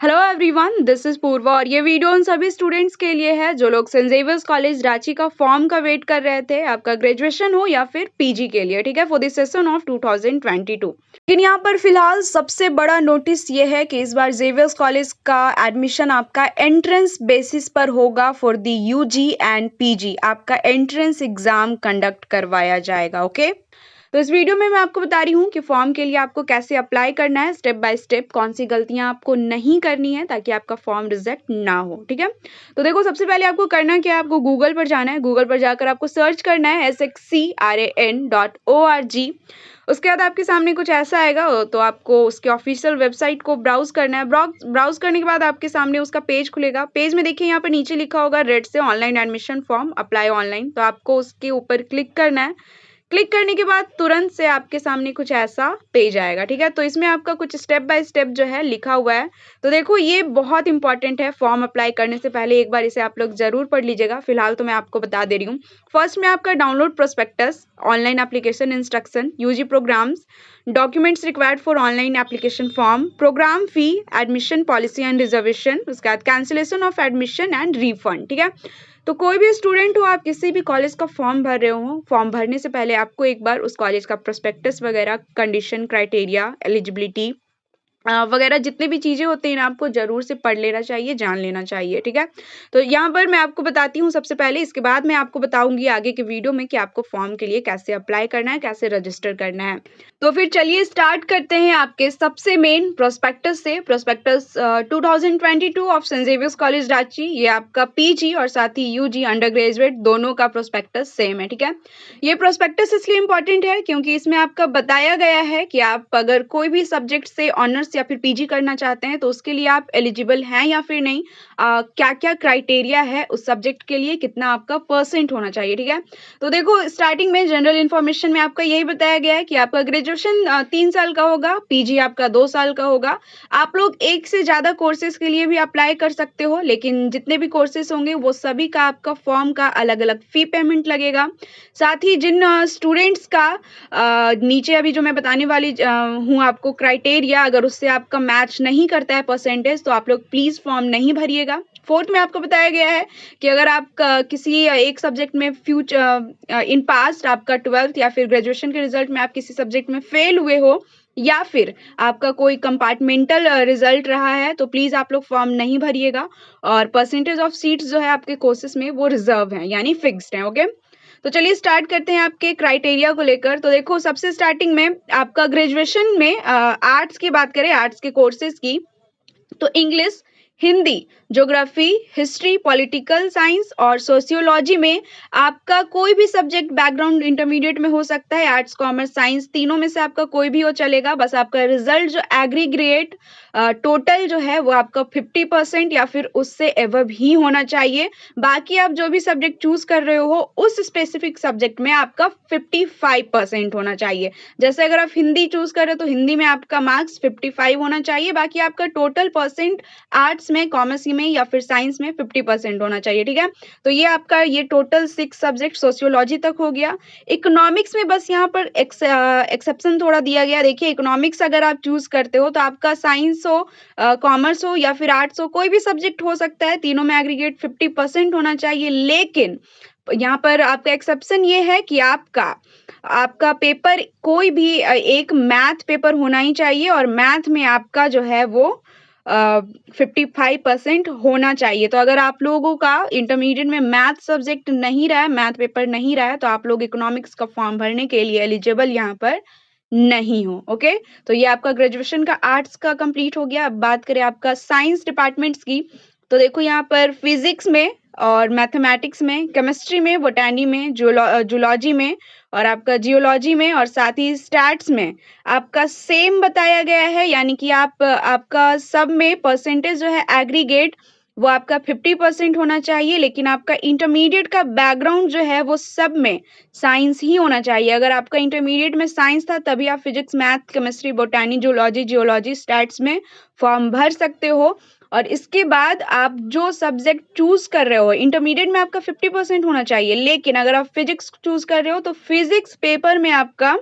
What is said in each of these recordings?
Hello everyone, this is पूर्वा और ये video उन सभी स्टूडेंट्स के लिए है जो लोग सेंट जेवियर्स कॉलेज रांची का फॉर्म का वेट कर रहे थे, आपका ग्रेजुएशन हो या फिर पीजी के लिए। ठीक है, फॉर द सेशन ऑफ 2022। लेकिन यहाँ पर फिलहाल सबसे बड़ा नोटिस ये है कि इस बार जेवियर्स कॉलेज का एडमिशन आपका एंट्रेंस बेसिस पर होगा। For the UG and PG आपका एंट्रेंस एग्जाम कंडक्ट करवाया जाएगा। ओके, तो इस वीडियो में मैं आपको बता रही हूँ कि फॉर्म के लिए आपको कैसे अप्लाई करना है, स्टेप बाय स्टेप कौन सी गलतियां आपको नहीं करनी है ताकि आपका फॉर्म रिजेक्ट ना हो। ठीक है, तो देखो सबसे पहले आपको करना क्या है, आपको गूगल पर जाना है। गूगल पर जाकर आपको सर्च करना है sxcran.org। उसके बाद आपके सामने कुछ ऐसा आएगा, तो आपको उसके ऑफिशियल वेबसाइट को ब्राउज करना है। ब्राउज करने के बाद आपके सामने उसका पेज खुलेगा। पेज में देखिए यहाँ पर नीचे लिखा होगा रेड से online admission form apply online, तो आपको उसके ऊपर क्लिक करना है। क्लिक करने के बाद तुरंत से आपके सामने कुछ ऐसा पेज आएगा। ठीक है, तो इसमें आपका कुछ स्टेप बाय स्टेप जो है लिखा हुआ है। तो देखो ये बहुत इंपॉर्टेंट है, फॉर्म अप्लाई करने से पहले एक बार इसे आप लोग जरूर पढ़ लीजिएगा। फिलहाल तो मैं आपको बता दे रही हूँ। फर्स्ट में आपका download prospectus, online application instruction, UG programmes, documents required for online application form, programme fee, admission policy and reservation, उसके बाद cancellation of admission and refund. ठीक है, तो कोई भी स्टूडेंट हो, आप किसी भी कॉलेज का फॉर्म भर रहे हो, फॉर्म भरने से पहले आपको एक बार उस कॉलेज का प्रोस्पेक्टस वगैरह, कंडीशन, क्राइटेरिया, एलिजिबिलिटी वगैरह जितने भी चीजें होती हैं ना, आपको जरूर से पढ़ लेना चाहिए, जान लेना चाहिए। ठीक है, तो यहाँ पर मैं आपको बताती हूँ सबसे पहले, इसके बाद मैं आपको बताऊंगी आगे के वीडियो में कि आपको फॉर्म के लिए कैसे अप्लाई करना है, कैसे रजिस्टर करना है। तो फिर चलिए स्टार्ट करते हैं आपके सबसे मेन प्रोस्पेक्टस से। Prospectus 2022 of saint Xavier's college Ranchi, ये आपका पीजी और साथ ही यूजी अंडर ग्रेजुएट दोनों का प्रोस्पेक्टस सेम है। ठीक है, ये प्रोस्पेक्टस इसलिए इंपॉर्टेंट है क्योंकि इसमें आपका बताया गया है कि आप अगर कोई भी सब्जेक्ट से ऑनर्स या फिर पीजी करना चाहते हैं तो उसके लिए आप एलिजिबल हैं या फिर नहीं, क्या क्या क्राइटेरिया है उस सब्जेक्ट के लिए, कितना आपका परसेंट होना चाहिए। ठीक है, तो देखो स्टार्टिंग में जनरल इन्फॉर्मेशन में आपका यही बताया गया है कि आपका ग्रेजुएशन 3 साल का होगा, पीजी आपका 2 साल का होगा। आप लोग एक से ज्यादा कोर्सेज के लिए भी अप्लाई कर सकते हो, लेकिन जितने भी कोर्सेज होंगे वो सभी का आपका फॉर्म का अलग अलग फी पेमेंट लगेगा। साथ ही जिन स्टूडेंट्स का नीचे अभी जो मैं बताने वाली हूँ आपको क्राइटेरिया, अगर उससे आपका मैच नहीं करता है परसेंटेज, तो आप लोग प्लीज फॉर्म नहीं भरिएगा। फोर्थ में आपको बताया गया है कि अगर आप किसी एक सब्जेक्ट में फ्यूचर इन पास्ट आपका 12th या फिर ग्रेजुएशन के रिजल्ट में आप किसी सब्जेक्ट में फेल हुए हो या फिर आपका कोई कंपार्टमेंटल रिजल्ट रहा है, तो प्लीज आप लोग फॉर्म नहीं भरिएगा। और परसेंटेज ऑफ सीट्स जो है आपके कोर्सेज में वो रिजर्व है, यानी फिक्स्ड है। ओके, तो चलिए स्टार्ट करते हैं आपके क्राइटेरिया को लेकर। तो देखो सबसे स्टार्टिंग में आपका ग्रेजुएशन में आर्ट्स की बात करें, आर्ट्स के कोर्सेज की, तो English, Hindi, geography, history, political science और सोशियोलॉजी में आपका कोई भी सब्जेक्ट बैकग्राउंड इंटरमीडिएट में हो सकता है। आर्ट्स, कॉमर्स, साइंस तीनों में से आपका कोई भी हो चलेगा। बस आपका रिजल्ट जो एग्रीग्रेट टोटल जो है वो आपका 50% या फिर उससे एवब ही होना चाहिए। बाकी आप जो भी सब्जेक्ट चूज कर रहे हो उस स्पेसिफिक सब्जेक्ट में आपका 55% होना चाहिए। जैसे अगर आप हिंदी चूज कर रहे हो तो हिंदी में आपका मार्क्स 55 होना चाहिए। बाकी आपका टोटल परसेंट आर्ट्स में, कॉमर्स में या फिर साइंस में 50% होना चाहिए। ठीक है, तो ये आपका ये टोटल 6 सब्जेक्ट सोशियोलॉजी तक हो गया। इकोनॉमिक्स में बस यहाँ पर एक्सेप्शन थोड़ा दिया गया। देखिए इकोनॉमिक्स अगर आप चूज करते हो तो आपका साइंस हो, कॉमर्स हो या फिर आर्ट्स हो, कोई भी सब्जेक्ट हो सकता है, तीनों में एग्रीगेट 50% होना चाहिए। लेकिन यहाँ पर आपका एक्सेप्शन ये है कि आपका पेपर कोई भी एक मैथ पेपर होना ही चाहिए और मैथ में आपका जो है वो 55% होना चाहिए। तो अगर आप लोगों का इंटरमीडिएट में मैथ सब्जेक्ट नहीं रहा है, मैथ पेपर नहीं रहा है, तो आप लोग इकोनॉमिक्स का फॉर्म भरने के लिए एलिजिबल यहाँ पर नहीं हो। ओके, तो ये आपका ग्रेजुएशन का आर्ट्स का कंप्लीट हो गया। अब बात करें आपका साइंस डिपार्टमेंट्स की, तो देखो यहाँ पर फिजिक्स में और मैथमेटिक्स में, केमिस्ट्री में, बोटैनी में, जूलॉजी में और आपका जियोलॉजी में और साथ ही स्टैट्स में आपका सेम बताया गया है। यानी कि आपका सब में परसेंटेज जो है एग्रीगेट वो आपका 50% होना चाहिए। लेकिन आपका इंटरमीडिएट का बैकग्राउंड जो है वो सब में साइंस ही होना चाहिए। अगर आपका इंटरमीडिएट में साइंस था तभी आप physics, math, chemistry, botany, zoology, geology, stats में फॉर्म भर सकते हो। और इसके बाद आप जो सब्जेक्ट चूज कर रहे हो, इंटरमीडिएट में आपका 50% होना चाहिए। लेकिन अगर आप फिजिक्स चूज कर रहे हो तो फिजिक्स पेपर में आपका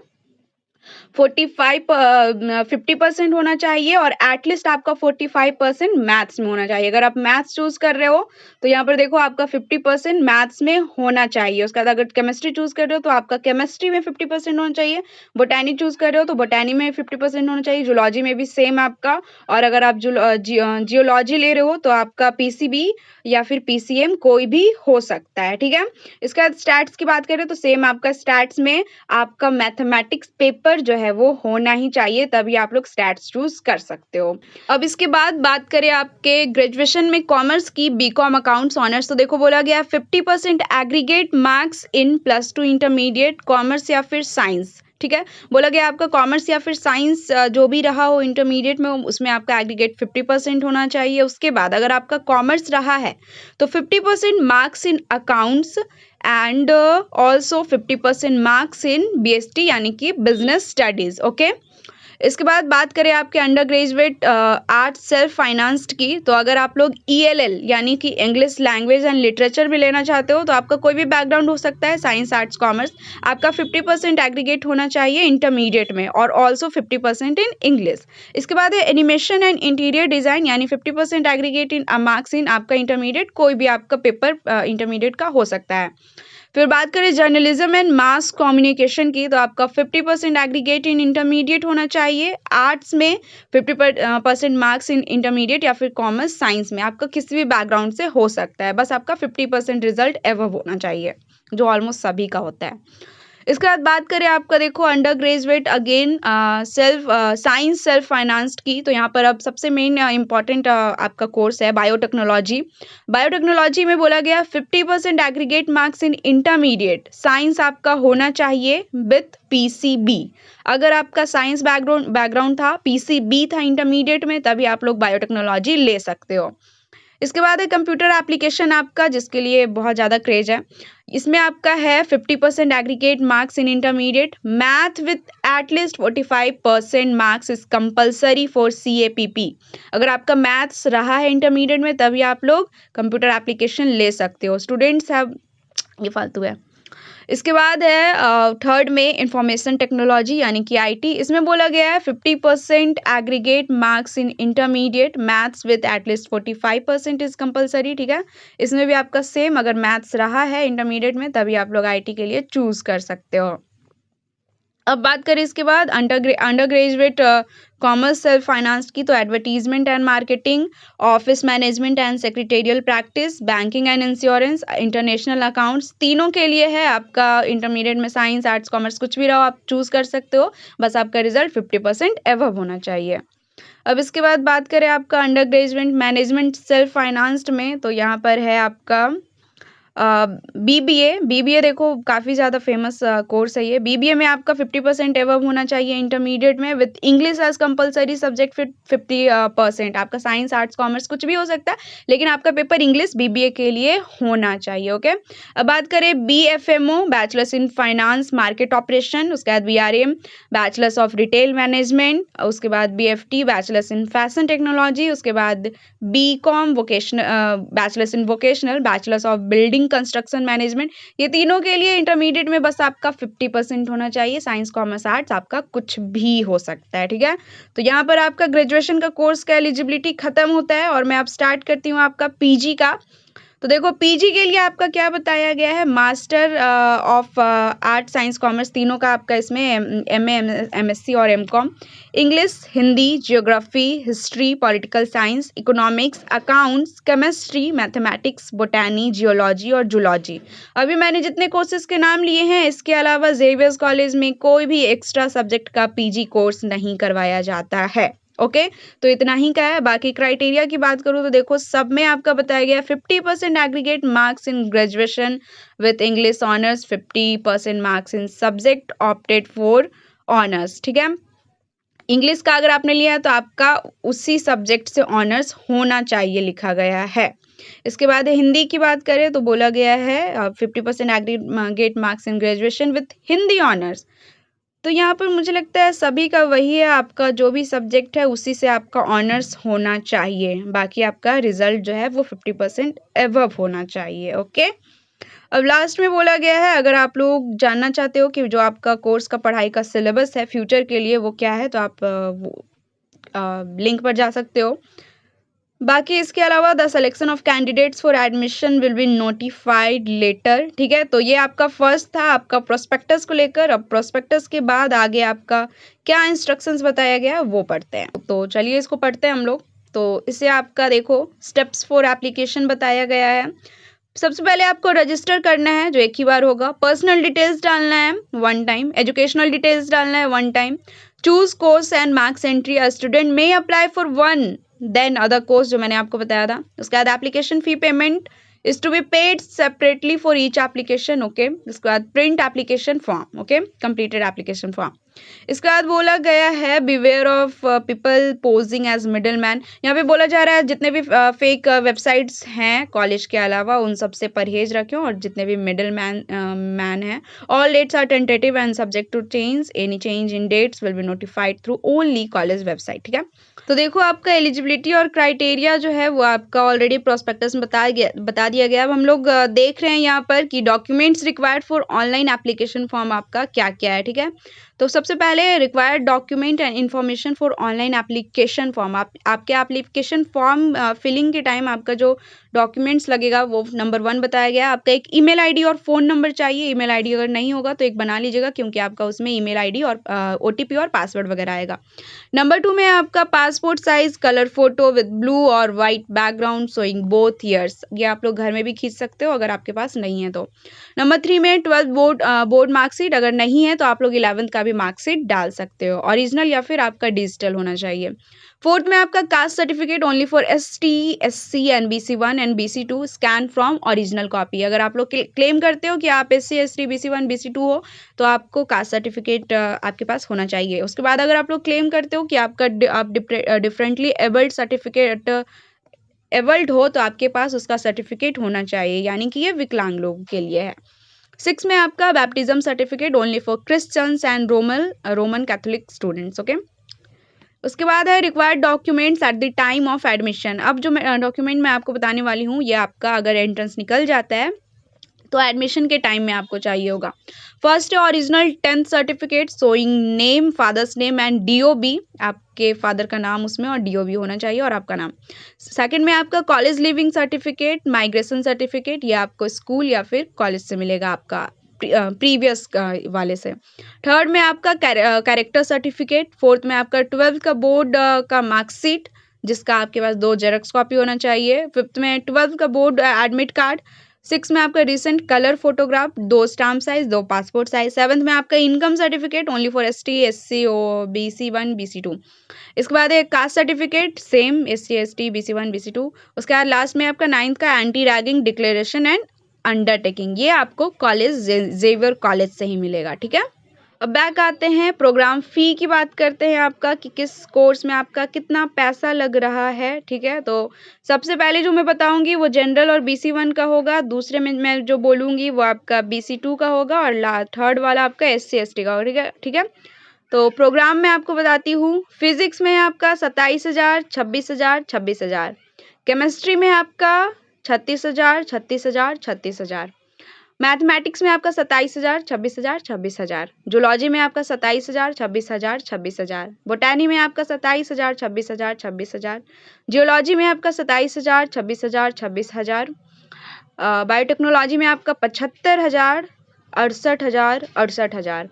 50% होना चाहिए और एटलीस्ट आपका 45% मैथ्स में होना चाहिए। अगर आप मैथ्स चूज़ कर रहे हो तो यहाँ पर देखो आपका 50% मैथ्स में होना चाहिए। उसके बाद अगर केमिस्ट्री चूज़ कर रहे हो तो आपका केमिस्ट्री में 50% होना चाहिए। बोटैनी चूज़ कर रहे हो तो बोटैनी में 50% होना चाहिए। जूलॉजी में भी सेम आपका, और अगर आप जियोलॉजी ले रहे हो तो आपका पीसीबी या फिर पीसीएम कोई भी हो सकता है, ठीक है। इसके बाद स्टैट्स की बात करें तो सेम आपका स्टैट्स में आपका मैथमेटिक्स पेपर जो है वो होना ही चाहिए, तभी आप लोग स्टैट्स चूज कर सकते हो। अब इसके बाद बात करें आपके ग्रेजुएशन में कॉमर्स की, बीकॉम अकाउंट्स ऑनर्स, तो देखो बोला गया 50% एग्रीगेट मार्क्स इन +2 इंटरमीडिएट कॉमर्स या फिर साइंस, ठीक है। बोला गया आपका कॉमर्स या फिर साइंस जो भी रहा हो इंटरमीडिएट में, उसमें आपका एग्रीगेट 50% होना चाहिए। उसके बाद अगर आपका कॉमर्स रहा है तो 50% marks in accounts and also 50% marks in BST यानी कि बिजनेस स्टडीज, ओके। इसके बाद बात करें आपके under graduate arts self financed की, तो अगर आप लोग ईएलएल यानी कि इंग्लिश लैंग्वेज एंड लिटरेचर भी लेना चाहते हो तो आपका कोई भी बैकग्राउंड हो सकता है, साइंस आर्ट्स कॉमर्स, आपका 50% एग्रीगेट होना चाहिए इंटरमीडिएट में और ऑल्सो 50% इन इंग्लिश। इसके बाद है एनिमेशन एंड इंटीरियर डिजाइन यानी 50% एग्रीगेट इन मार्क्स इन आपका इंटरमीडिएट, कोई भी आपका पेपर इंटरमीडिएट का हो सकता है। फिर बात करें जर्नलिज्म एंड मास कम्युनिकेशन की, तो आपका 50% एग्रीगेट इन इंटरमीडिएट होना चाहिए। आर्ट्स में 50% मार्क्स इन इंटरमीडिएट या फिर कॉमर्स साइंस में आपका किसी भी बैकग्राउंड से हो सकता है, बस आपका 50% रिजल्ट एवं होना चाहिए, जो ऑलमोस्ट सभी का होता है। इसके बाद बात करें आपका देखो under graduate again self science self financed की, तो यहाँ पर अब सबसे मेन इंपॉर्टेंट आपका कोर्स है बायोटेक्नोलॉजी। बायोटेक्नोलॉजी में बोला गया 50% aggregate marks in intermediate science आपका होना चाहिए विथ पीसीबी। अगर आपका साइंस बैकग्राउंड था, पीसीबी था इंटरमीडिएट में, तभी आप लोग बायोटेक्नोलॉजी ले सकते हो। इसके बाद है कंप्यूटर एप्लीकेशन आपका, जिसके लिए बहुत ज़्यादा क्रेज है। इसमें आपका है 50% aggregate marks in intermediate, math with at least 45% marks is compulsory for CAPP. अगर आपका मैथ्स रहा है इंटरमीडिएट में तभी आप लोग कंप्यूटर एप्लीकेशन ले सकते हो। स्टूडेंट्स हैव, ये फालतू है। इसके बाद है थर्ड में इंफॉर्मेशन टेक्नोलॉजी यानी कि आईटी। इसमें बोला गया है 50% aggregate marks in intermediate, maths with at least 45% is compulsory, ठीक है। इसमें भी आपका सेम, अगर मैथ्स रहा है इंटरमीडिएट में तभी आप लोग आईटी के लिए चूज कर सकते हो। अब बात करें इसके बाद under graduate commerce self finance की, तो advertisement and marketing, office management and secretarial practice, banking and insurance, international accounts, तीनों के लिए है आपका इंटरमीडिएट में साइंस आर्ट्स कॉमर्स कुछ भी रहो आप चूज कर सकते हो, बस आपका रिजल्ट 50% एवब होना चाहिए। अब इसके बाद बात करें आपका under graduate management self financed में, तो यहाँ पर है आपका बीबीए देखो काफ़ी ज़्यादा फेमस कोर्स है ये। बीबीए में आपका 50% एवब होना चाहिए इंटरमीडिएट में, with English as compulsory subject फिर 50%। आपका साइंस आर्ट्स कॉमर्स कुछ भी हो सकता है, लेकिन आपका पेपर इंग्लिश बीबीए के लिए होना चाहिए, ओके। अब बात करें BFMO, bachelors in finance market operation, उसके बाद BRM, bachelors of retail management, उसके बाद BFT, bachelors in fashion technology, उसके बाद BCom vocational, bachelors in vocational, bachelors of building construction management. ये तीनों के लिए इंटरमीडिएट में बस आपका 50% होना चाहिए। साइंस कॉमर्स आर्ट्स आपका कुछ भी हो सकता है, ठीक है। तो यहाँ पर आपका ग्रेजुएशन का कोर्स का एलिजिबिलिटी खत्म होता है और मैं अब स्टार्ट करती हूँ आपका पीजी का। तो देखो पीजी के लिए आपका क्या बताया गया है, master of art science commerce तीनों का आपका इसमें एमए, एमएससी और MCom, English, Hindi, geography, history, political science, economics, accounts, chemistry, mathematics, botany, geology और जूलॉजी। अभी मैंने जितने कोर्सेज के नाम लिए हैं, इसके अलावा जेवियर्स कॉलेज में कोई भी एक्स्ट्रा सब्जेक्ट का पीजी कोर्स नहीं करवाया जाता है, ओके। तो इतना ही का है। बाकी क्राइटेरिया की बात करूँ तो देखो सब में आपका बताया गया 50% aggregate marks in graduation with English honours, 50% marks in subject opted for honours, ठीक है। इंग्लिश का अगर आपने लिया है तो आपका उसी सब्जेक्ट से ऑनर्स होना चाहिए, लिखा गया है। इसके बाद हिंदी की बात करें तो बोला गया है 50% aggregate marks in graduation with Hindi honours. तो यहाँ पर मुझे लगता है सभी का वही है, आपका जो भी सब्जेक्ट है उसी से आपका ऑनर्स होना चाहिए। बाकी आपका रिजल्ट जो है वो 50% एवब होना चाहिए, ओके। अब लास्ट में बोला गया है, अगर आप लोग जानना चाहते हो कि जो आपका कोर्स का पढ़ाई का सिलेबस है फ्यूचर के लिए वो क्या है, तो आप वो लिंक पर जा सकते हो। बाकी इसके अलावा the selection of candidates for admission will be notified letter, ठीक है। तो ये आपका फर्स्ट था आपका प्रोस्पेक्टस को लेकर। अब प्रोस्पेक्टस के बाद आगे आपका क्या इंस्ट्रक्शंस बताया गया वो पढ़ते हैं। तो चलिए इसको पढ़ते हैं हम लोग। तो इसे आपका देखो स्टेप्स फॉर एप्लीकेशन बताया गया है। सबसे पहले आपको रजिस्टर करना है जो एक ही बार होगा। पर्सनल डिटेल्स डालना है वन टाइम। एजुकेशनल डिटेल्स डालना है one time. Choose course and marks entry. A student may apply for one then other course, जो मैंने आपको बताया था। उसके बाद application fee payment is to be paid separately for each application, okay. उसके बाद print application form, okay, completed application form. इसके बाद बोला गया है beware of people posing as middle man. यहाँ पे बोला जा रहा है जितने भी फेक वेबसाइट्स हैं कॉलेज के अलावा उन सब से परहेज रखें, और जितने भी मिडल मैन हैं। All dates are tentative and subject to change. Any change in dates will be notified through only college website, ठीक है। तो देखो आपका एलिजिबिलिटी और क्राइटेरिया जो है वो आपका ऑलरेडी प्रोस्पेक्टस में बता दिया गया। अब हम लोग देख रहे हैं यहाँ पर कि documents required for online application form आपका क्या क्या है, ठीक है। तो सबसे पहले required document and information for online application form. आपके एप्लीकेशन फॉर्म फिलिंग के टाइम आपका जो डॉक्यूमेंट्स लगेगा वो नंबर 1 बताया गया। आपका एक ईमेल आईडी और फ़ोन नंबर चाहिए। ईमेल आईडी अगर नहीं होगा तो एक बना लीजिएगा, क्योंकि आपका उसमें ईमेल आईडी और ओटीपी और पासवर्ड वगैरह आएगा। नंबर 2 में आपका passport size colour photo with blue और white background showing both ears. ये आप लोग घर में भी खींच सकते हो अगर आपके पास नहीं है तो। नंबर 3 में 12 बोर्ड मार्कशीट, अगर नहीं है तो आप लोग 11th का भी मार्कशीट डाल सकते हो, ओरिजिनल या फिर आपका डिजिटल होना चाहिए। 4th में आपका caste certificate only for ST SC and BC1 and BC2 scan from original copy. अगर आप लोग क्लेम करते हो कि आप SC ST BC1 BC2 हो तो आपको कास्ट सर्टिफिकेट आपके पास होना चाहिए। उसके बाद अगर आप लोग क्लेम करते हो कि आप डिफरेंटली एबल्ड सर्टिफिकेट एबल्ड हो तो आपके पास उसका सर्टिफिकेट होना चाहिए, यानी कि ये विकलांग लोगों के लिए है। 6 में आपका baptism certificate only for Christians and Roman Catholic students, okay. उसके बाद है required documents at the time of admission. अब जो डॉक्यूमेंट मैं आपको बताने वाली हूँ ये आपका अगर एंट्रेंस निकल जाता है तो एडमिशन के टाइम में आपको चाहिए होगा। फर्स्ट है original 10th certificate showing name, father's name and DOB, आपके फादर का नाम उसमें और DOB होना चाहिए और आपका नाम। सेकंड में आपका college leaving certificate, migration certificate, ये आपको स्कूल या फिर कॉलेज से मिलेगा आपका प्रीवियस वाले से। थर्ड में आपका कैरेक्टर सर्टिफिकेट। फोर्थ में आपका 12th का बोर्ड का मार्कशीट जिसका आपके पास 2 जेरॉक्स कॉपी होना चाहिए। फिफ्थ में 12th का बोर्ड एडमिट कार्ड। 6 में आपका recent colour photograph, 2 stamp size, 2 passport size. 7th में आपका income certificate only for ST SC और BC1 BC2। इसके बाद एक caste certificate same SC ST BC1 BC2। उसके बाद लास्ट में आपका 9th का anti ragging declaration and undertaking, ये आपको कॉलेज जेवियर कॉलेज से ही मिलेगा, ठीक है। अब बैक आते हैं, प्रोग्राम फ़ी की बात करते हैं आपका कि किस कोर्स में आपका कितना पैसा लग रहा है, ठीक है। तो सबसे पहले जो मैं बताऊंगी वो जनरल और BC1 का होगा। दूसरे में मैं जो बोलूँगी वो आपका BC2 का होगा और थर्ड वाला आपका SC ST का होगा, ठीक है। तो प्रोग्राम में आपको बताती हूँ। फिजिक्स में आपका 27,000, 26,000, 26,000। केमिस्ट्री में आपका 36,000, 36,000, 36,000। मैथमेटिक्स में आपका 27,000, 26,000, 26,000। जूलॉजी में आपका 27,000, 26,000, 26,000। बोटैनी में आपका 27,000, 26,000, 26,000। जियोलॉजी में आपका 27,000, 26,000, 26,000। बायोटेक्नोलॉजी में आपका 75,000, 68,000, 68,000।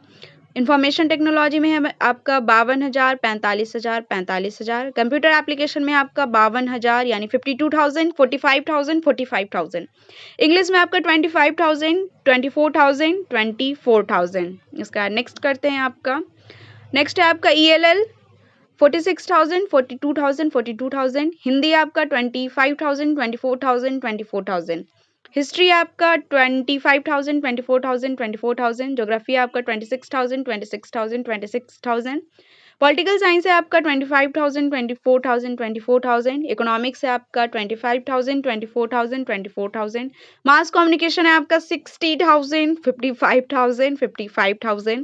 इंफॉर्मेशन टेक्नोलॉजी में है आपका 52,000, 45,000, 45,000। कंप्यूटर एप्लीकेशन में आपका 52,000 यानी 52,000, 45,000, 45,000। इंग्लिश में आपका 25,000, 24,000, 24,000। इसका नेक्स्ट करते हैं आपका। नेक्स्ट है आपका ELL 46,000, 42,000, 42,000। हिंदी आपका 25,000, 24,000, 24,000। हिस्ट्री आपका 25,000, 24,000, 24,000। ज्योग्राफी आपका 26,000, 26,000, 26,000। पॉलिटिकल साइंस है आपका 25,000, 24,000, 24,000। इकोनॉमिक्स है आपका 25,000, 24,000, 24,000। मास कम्युनिकेशन है आपका 60,000, 55,000, 55,000।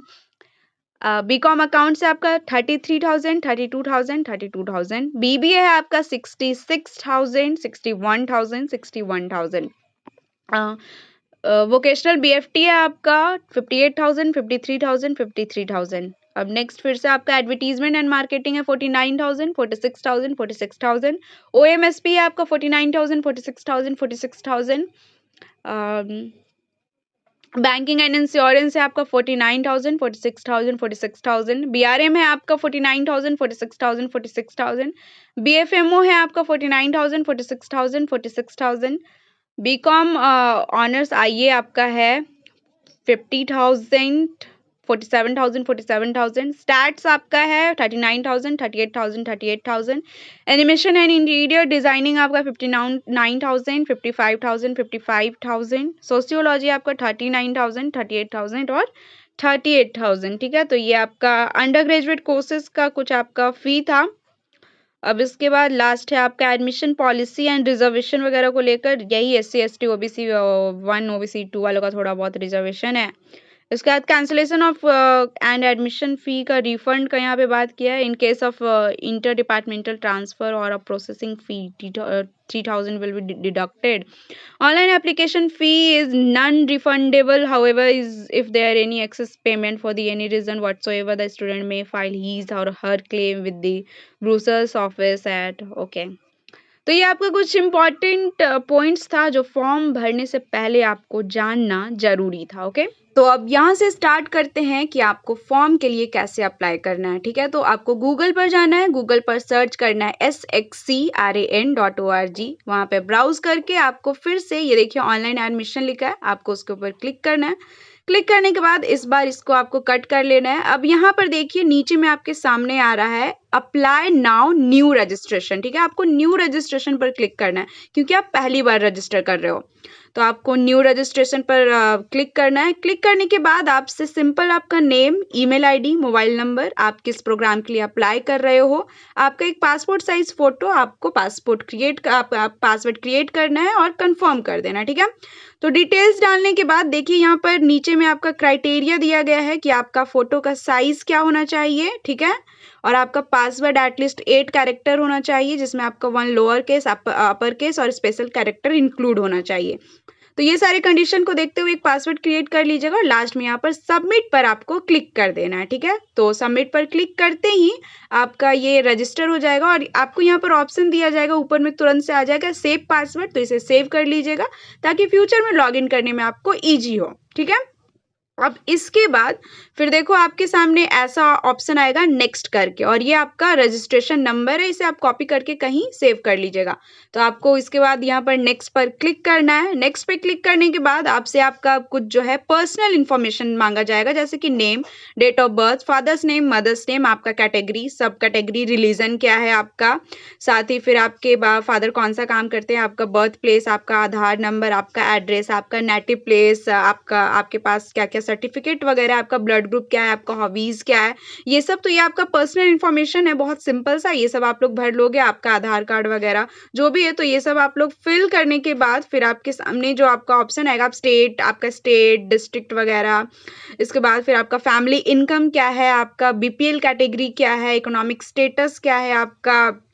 BCom अकाउंट्स है आपका 33,000, 32,000, 32,000। BBA है आपका 66,000, 61,000, 61,000। वोकेशनल बीएफटी है आपका 58,000, 53,000, 53,000। अब नेक्स्ट फिर से आपका एडवर्टीजमेंट एंड मार्केटिंग है 49,000, 46,000, 46,000। ओएमएसपी है आपका 49,000, 46,000, 46,000। बैंकिंग एंड इंश्योरेंस है आपका 49,000, 46,000, 46,000। बीआरएम है आपका 49,000, 46,000, 46,000। बीएफएमओ है आपका 49,000, 46,000, 46,000। बीकॉम ऑनर्स आईए आपका है 50,000, 47,000, 47,000। स्टैट्स आपका है 39,000, 38,000, 38,000। एनिमेशन एंड इंटीरियर डिजाइनिंग आपका 59,000, 55,000, 55,000। सोशियोलॉजी आपका 39,000, 38,000 और 38,000। ठीक है, तो ये आपका अंडर ग्रेजुएट कोर्सेज का कुछ आपका फी था। अब इसके बाद लास्ट है आपका एडमिशन पॉलिसी एंड रिजर्वेशन वगैरह को लेकर, यही SC ST OBC 1 OBC 2 वालों का थोड़ा बहुत रिजर्वेशन है। इसके बाद cancellation of and admission fee का रिफंड का यहाँ पे बात किया है। In case of inter departmental transfer और a processing fee 3,000 will be deducted. Online application fee is non-refundable. However, if there any excess payment for the any reason whatsoever, the student may file his or her claim with the Brussels office at okay. तो ये आपका कुछ important points था जो form भरने से पहले आपको जानना जरूरी था। ओके, तो अब यहाँ से स्टार्ट करते हैं कि आपको फॉर्म के लिए कैसे अप्लाई करना है। ठीक है, तो आपको गूगल पर जाना है, गूगल पर सर्च करना है SXCRAN.org। वहाँ पे ब्राउज करके आपको फिर से ये देखिए ऑनलाइन एडमिशन लिखा है, आपको उसके ऊपर क्लिक करना है। क्लिक करने के बाद इस बार इसको आपको कट कर लेना है। अब यहाँ पर देखिए नीचे में आपके सामने आ रहा है अप्लाई नाउ न्यू रजिस्ट्रेशन। ठीक है, आपको न्यू रजिस्ट्रेशन पर क्लिक करना है क्योंकि आप पहली बार रजिस्टर कर रहे हो। तो आपको न्यू रजिस्ट्रेशन पर क्लिक करना है। क्लिक करने के बाद आपसे सिंपल आपका name, email ID, mobile number, आप किस प्रोग्राम के लिए अप्लाई कर रहे हो, आपका एक पासपोर्ट साइज फोटो, आपको पासवर्ड क्रिएट करना है और कंफर्म कर देना। ठीक है, तो डिटेल्स डालने के बाद देखिए यहाँ पर नीचे में आपका क्राइटेरिया दिया गया है कि आपका फोटो का साइज क्या होना चाहिए। ठीक है, और आपका पासवर्ड एटलीस्ट 8 कैरेक्टर होना चाहिए, जिसमें आपका 1 लोअर केस, अपर केस और स्पेशल कैरेक्टर इंक्लूड होना चाहिए। तो ये सारे कंडीशन को देखते हुए एक पासवर्ड क्रिएट कर लीजिएगा और लास्ट में यहाँ पर सबमिट पर आपको क्लिक कर देना है। ठीक है, तो सबमिट पर क्लिक करते ही आपका ये रजिस्टर हो जाएगा और आपको यहाँ पर ऑप्शन दिया जाएगा, ऊपर में तुरंत से आ जाएगा सेव पासवर्ड। तो इसे सेव कर लीजिएगा ताकि फ्यूचर में लॉगिन करने में आपको ईजी हो। ठीक है, अब इसके बाद फिर देखो आपके सामने ऐसा ऑप्शन आएगा नेक्स्ट करके, और ये आपका रजिस्ट्रेशन नंबर है, इसे आप कॉपी करके कहीं सेव कर लीजिएगा। तो आपको इसके बाद यहाँ पर नेक्स्ट पर क्लिक करना है। नेक्स्ट पे क्लिक करने के बाद आपसे आपका कुछ जो है पर्सनल इन्फॉर्मेशन मांगा जाएगा, जैसे कि name, date of birth, father's name, mother's name, आपका कैटेगरी, सब कैटेगरी, रिलीजन क्या है आपका, साथ ही फिर आपके फादर कौन सा काम करते हैं, आपका बर्थ प्लेस, आपका आधार नंबर, आपका एड्रेस, आपका नेटिव प्लेस, आपके पास क्या क्या सर्टिफिकेट वगैरह, आपका ब्लड ग्रुप क्या है, आपका हॉबीज क्या है, ये सब। तो ये आपका पर्सनल इन्फॉर्मेशन है, बहुत सिंपल सा, ये सब आप लोग भर लोगे। आपका आधार कार्ड वगैरह जो भी है, तो ये सब आप लोग फिल करने के बाद फिर आपके सामने जो आपका ऑप्शन आएगा, आप आपका स्टेट, डिस्ट्रिक्ट वगैरह, इसके बाद फिर आपका फैमिली इनकम क्या है, आपका BPL कैटेगरी क्या है, इकोनॉमिक स्टेटस क्या है आपका,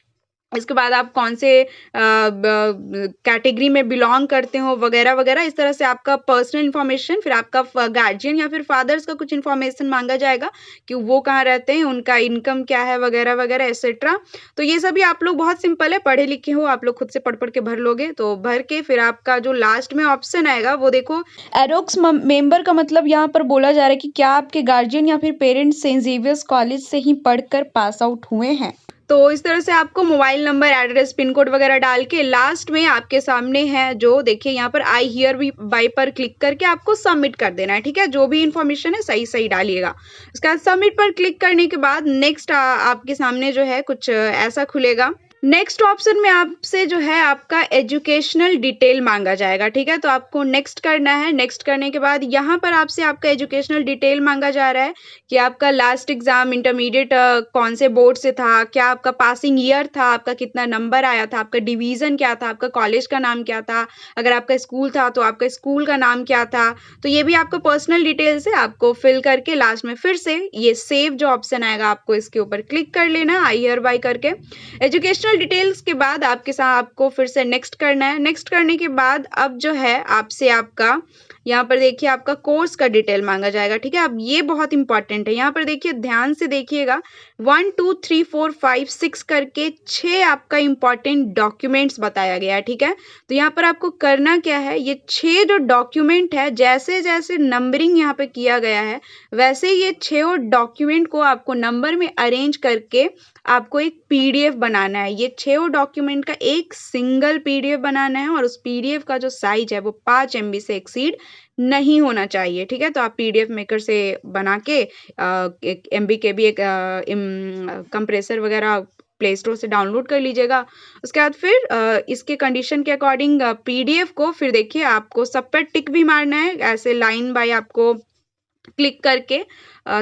इसके बाद आप कौन से कैटेगरी में बिलोंग करते हो वगैरह वगैरह। इस तरह से आपका पर्सनल इन्फॉर्मेशन, फिर आपका गार्जियन या फिर फादर्स का कुछ इन्फॉर्मेशन मांगा जाएगा कि वो कहाँ रहते हैं, उनका इनकम क्या है वगैरह वगैरह एक्सेट्रा। तो ये सभी आप लोग बहुत सिंपल है, पढ़े लिखे हो, आप लोग खुद से पढ़ के भर लोगे। तो भर के फिर आपका जो लास्ट में ऑप्शन आएगा वो देखो एरोक्स मेंबर का मतलब यहाँ पर बोला जा रहा है कि क्या आपके गार्जियन या फिर पेरेंट्स सेंट जेवियर्स कॉलेज से ही पढ़कर पास आउट हुए हैं। तो इस तरह से आपको mobile number, address, pin code वगैरह डाल के लास्ट में आपके सामने है जो देखिए यहाँ पर आई हियर बाय पर क्लिक करके आपको सबमिट कर देना है। ठीक है, जो भी इंफॉर्मेशन है सही सही डालिएगा। उसके बाद सबमिट पर क्लिक करने के बाद नेक्स्ट आपके सामने जो है कुछ ऐसा खुलेगा। नेक्स्ट ऑप्शन में आपसे जो है आपका एजुकेशनल डिटेल मांगा जाएगा। ठीक है, तो आपको नेक्स्ट करना है। नेक्स्ट करने के बाद यहाँ पर आपसे आपका एजुकेशनल डिटेल मांगा जा रहा है कि आपका लास्ट एग्जाम इंटरमीडिएट कौन से बोर्ड से था, क्या आपका पासिंग ईयर था, आपका कितना नंबर आया था, आपका डिवीजन क्या था, आपका कॉलेज का नाम क्या था, अगर आपका स्कूल था तो आपका स्कूल का नाम क्या था। तो ये भी आपका पर्सनल डिटेल्स है, आपको फिल करके लास्ट में फिर से ये सेव जो ऑप्शन आएगा आपको इसके ऊपर क्लिक कर लेना आई हियर बाय करके। एजुकेशनल डिटेल्स के बाद आपके साथ आपको फिर से नेक्स्ट करना है। नेक्स्ट करने के बाद अब जो है आपसे आपका यहाँ पर देखिए आपका कोर्स का डिटेल मांगा जाएगा, ठीक है। अब ये बहुत इंपॉर्टेंट है, यहाँ पर देखिए ध्यान से देखिएगा 1 2 3 4 5 6 करके 6 आपका इंपॉर्टेंट डॉक्यूमेंट्स बताया गया है, ठीक है। तो यहाँ पर आपको करना क्या है, ये 6 जो डॉक्यूमेंट है जैसे जैसे नंबरिंग यहाँ पे किया गया है वैसे ये 6 डॉक्यूमेंट को आपको नंबर में अरेंज करके आपको एक पीडीएफ बनाना है। ये 6 डॉक्यूमेंट का एक सिंगल पीडीएफ बनाना है और उस पीडीएफ का जो साइज है वो 5 MB से एक्सीड नहीं होना चाहिए, ठीक है। तो आप पीडीएफ मेकर से बना के एक MB के भी एक कंप्रेसर वगैरह प्ले स्टोर से डाउनलोड कर लीजिएगा। उसके बाद फिर इसके कंडीशन के अकॉर्डिंग पीडीएफ को फिर देखिए आपको सब पर टिक भी मारना है, ऐसे लाइन बाय आपको क्लिक करके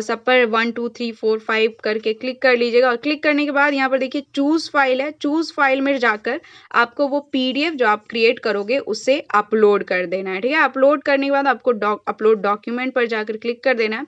सब पर 1 2 3 4 5 करके क्लिक कर लीजिएगा। और क्लिक करने के बाद यहाँ पर देखिए चूज फाइल है, चूज फाइल में जाकर आपको वो पीडीएफ जो आप क्रिएट करोगे उसे अपलोड कर देना है, ठीक है। अपलोड करने के बाद आपको अपलोड डॉक्यूमेंट पर जाकर क्लिक कर देना है।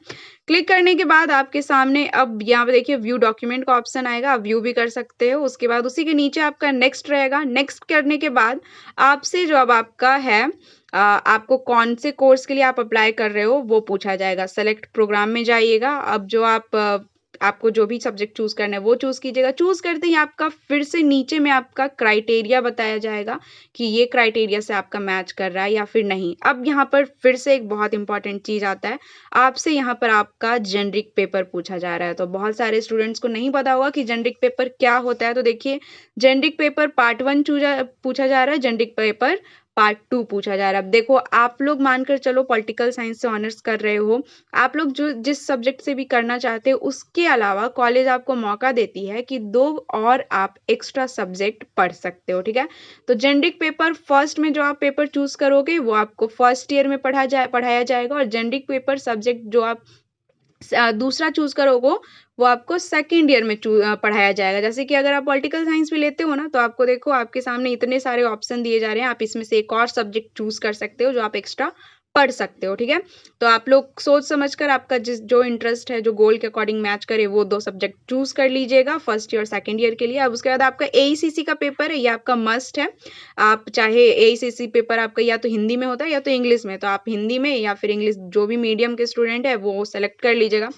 क्लिक करने के बाद आपके सामने अब यहाँ पे देखिए व्यू डॉक्यूमेंट का ऑप्शन आएगा, आप व्यू भी कर सकते हो। उसके बाद उसी के नीचे आपका नेक्स्ट रहेगा। नेक्स्ट करने के बाद आपसे जो अब आपका है आपको कौन से कोर्स के लिए आप अप्लाई कर रहे हो वो पूछा जाएगा। सेलेक्ट प्रोग्राम में जाइएगा। अब जो आपको जो भी सब्जेक्ट चूज करना है वो चूज कीजिएगा। चूज करते ही आपका फिर से नीचे में आपका क्राइटेरिया बताया जाएगा कि ये क्राइटेरिया से आपका मैच कर रहा है या फिर नहीं। अब यहाँ पर फिर से एक बहुत इंपॉर्टेंट चीज आता है, आपसे यहाँ पर आपका जेनरिक पेपर पूछा जा रहा है। तो बहुत सारे स्टूडेंट्स को नहीं पता होगा कि जेनरिक पेपर क्या होता है। तो देखिए जेनरिक पेपर पार्ट 1 पूछा जा रहा है, जेनरिक पेपर पार्ट 2 पूछा जा रहा है। अब देखो आप लोग मानकर चलो पॉलिटिकल साइंस से ऑनर्स कर रहे हो, आप लोग जो जिस सब्जेक्ट से भी करना चाहते हो उसके अलावा कॉलेज आपको मौका देती है कि 2 और आप एक्स्ट्रा सब्जेक्ट पढ़ सकते हो, ठीक है। तो जेनरिक पेपर फर्स्ट में जो आप पेपर चूज करोगे वो आपको फर्स्ट ईयर में पढ़ाया जाएगा, और जेनरिक पेपर सब्जेक्ट जो आप दूसरा चूज करोगे वो आपको सेकेंड ईयर में पढ़ाया जाएगा। जैसे कि अगर आप पॉलिटिकल साइंस भी लेते हो ना, तो आपको देखो आपके सामने इतने सारे ऑप्शन दिए जा रहे हैं, आप इसमें से एक और सब्जेक्ट चूज कर सकते हो जो आप एक्स्ट्रा पढ़ सकते हो, ठीक है। तो आप लोग सोच समझकर आपका जो इंटरेस्ट है, जो गोल के अकॉर्डिंग मैच करे, वो 2 सब्जेक्ट चूज कर लीजिएगा फर्स्ट ईयर और सेकेंड ईयर के लिए। अब उसके बाद आपका एईसीसी का पेपर है, ये आपका मस्ट है। आप चाहे एईसीसी पेपर आपका या तो हिंदी में होता है या तो इंग्लिश में, तो आप हिंदी में या फिर इंग्लिश जो भी मीडियम के स्टूडेंट है वो सेलेक्ट कर लीजिएगा।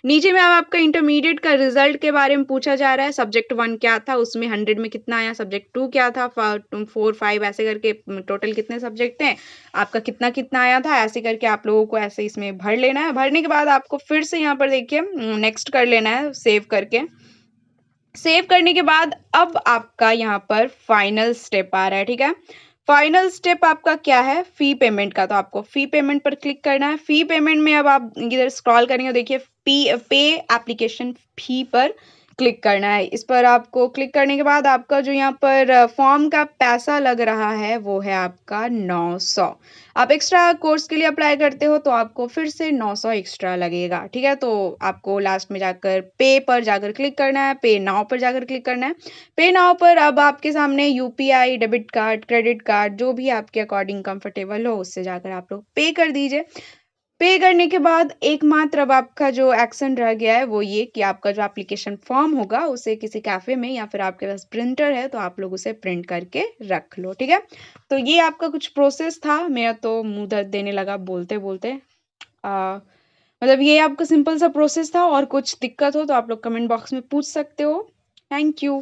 नीचे में अब आपका इंटरमीडिएट का रिजल्ट के बारे में पूछा जा रहा है। सब्जेक्ट 1 क्या था, उसमें 100 में कितना आया, सब्जेक्ट 2 क्या था, 4 5 ऐसे करके टोटल कितने सब्जेक्ट हैं, आपका कितना कितना आया था, ऐसे करके आप लोगों को ऐसे इसमें भर लेना है। भरने के बाद आपको फिर से यहाँ पर देखिए नेक्स्ट कर लेना है सेव करके। सेव करने के बाद अब आपका यहाँ पर फाइनल स्टेप आ रहा है, ठीक है। फाइनल स्टेप आपका क्या है, फी पेमेंट का। तो आपको फी पेमेंट पर क्लिक करना है। फी पेमेंट में अब आप इधर स्क्रॉल करेंगे, देखिए पे एप्लीकेशन फी पर क्लिक करना है। इस पर आपको क्लिक करने के बाद आपका जो यहाँ पर फॉर्म का पैसा लग रहा है वो है आपका 900। आप एक्स्ट्रा कोर्स के लिए अप्लाई करते हो तो आपको फिर से 900 एक्स्ट्रा लगेगा, ठीक है। तो आपको लास्ट में जाकर पे पर जाकर क्लिक करना है, पे नाउ पर जाकर क्लिक करना है। पे नाउ पर अब आपके सामने UPI, debit card, credit card जो भी आपके अकॉर्डिंग कंफर्टेबल हो उससे जाकर आप लोग पे कर दीजिए। पे करने के बाद एकमात्र अब आपका जो एक्शन रह गया है वो ये कि आपका जो एप्लीकेशन फॉर्म होगा उसे किसी कैफे में या फिर आपके पास प्रिंटर है तो आप लोग उसे प्रिंट करके रख लो, ठीक है। तो ये आपका कुछ प्रोसेस था। मेरा तो मुंह दर्द देने लगा बोलते बोलते। मतलब ये आपका सिंपल सा प्रोसेस था, और कुछ दिक्कत हो तो आप लोग कमेंट बॉक्स में पूछ सकते हो। Thank you.